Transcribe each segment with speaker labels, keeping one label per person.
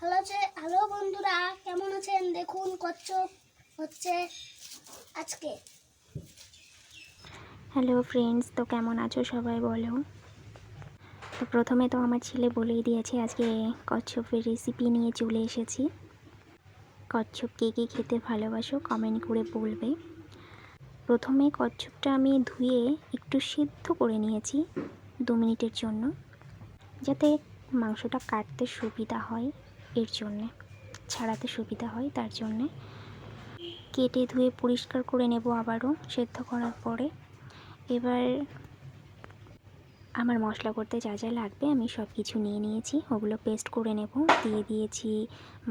Speaker 1: Hello বন্ধুরা, কেমন আছেন? দেখুন কচ্ছপ হচ্ছে আজকে।
Speaker 2: হ্যালো ফ্রেন্ডস, তো কেমন আছো সবাই বলো। তো প্রথমে তো আমার ছেলে বলেই দিয়েছে আজকে কচ্ছপের রেসিপি নিয়ে চলে এসেছি। কচ্ছপ কে কে খেতে ভালোবাসো কমেন্ট করে বলবে। প্রথমে কচ্ছপটা আমি ধুয়ে একটু সিদ্ধ করে নিয়েছি 2 মিনিটের জন্য, যাতে মাংসটা কাটতে সুবিধা হয়, এর জন্যে ছাড়াতে সুবিধা হয় তার জন্যে। কেটে ধুয়ে পরিষ্কার করে নেব আবারও সেদ্ধ করার পরে। এবার আমার মশলা করতে যা যা লাগবে আমি সব কিছু নিয়ে নিয়েছি, ওগুলো পেস্ট করে নেব। দিয়ে দিয়েছি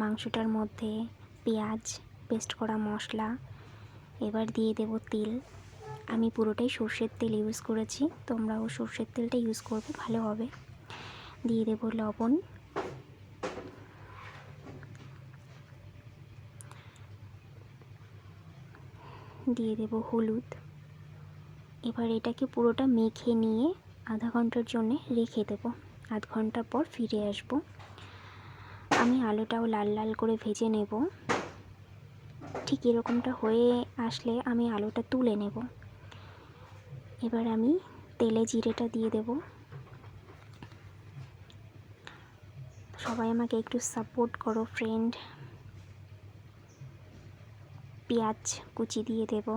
Speaker 2: মাংসটার মধ্যে পেঁয়াজ, পেস্ট করা মশলা। এবার দিয়ে দেব তেল। আমি পুরোটাই সর্ষের তেল ইউজ করেছি, তোমরাও সর্ষের তেলটা ইউজ করবে, ভালো হবে। দিয়ে দেব লবণ, দিয়ে দেব হলুদ। এবার এটাকে পুরোটা মেখে নিয়ে আধা ঘন্টার জন্য রেখে দেব। আধ ঘন্টা পর ফিরে আসব। আমি আলুটাও লাল লাল করে ভেজে নেব। ঠিক এরকমটা হয়ে আসলে আমি আলুটা তুলে নেব। এবার আমি তেলে জিরেটা দিয়ে দেব। সবাই আমাকে একটু সাপোর্ট করো ফ্রেন্ড। পেঁয়াজ কুচি দিয়ে দেব।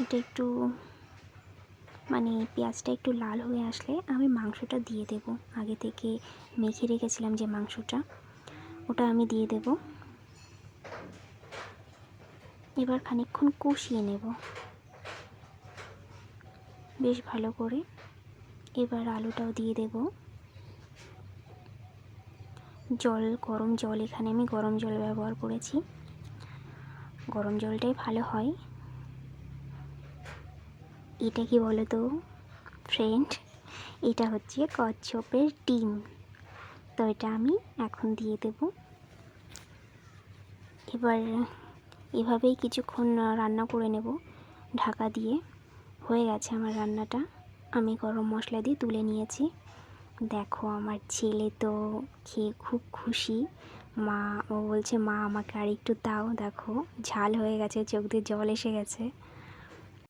Speaker 2: এটা একটু পেঁয়াজটা একটু লাল হয়ে আসলে আমি মাংসটা দিয়ে দেব। আগে থেকে মেখে রেখেছিলাম যে মাংসটা, ওটা আমি দিয়ে দেব। এবার খানিকক্ষণ কষিয়ে নেব বেশ ভালো করে। এবার আলুটাও দিয়ে দেব। গরম জল, এখানে আমি গরম জল ব্যবহার করেছি, গরম জলটাই ভালো হয়। এটা কি বলো তো ফ্রেন্ড, এটা হচ্ছে কচ্ছপের ডিম। তো এটা আমি এখন দিয়ে দেব। এবার এভাবেই কিছুক্ষণ রান্না করে নেব ঢাকা দিয়ে। হয়ে গেছে আমার রান্নাটা, আমি গরম মশলা দিয়ে তুলে নিয়েছি। দেখো আমার ছেলে তো খেয়ে খুব খুশি। ও বলছে মা আমাকে আর একটু দাও। দেখো ঝাল হয়ে গেছে, চোখ দিয়ে জল এসে গেছে।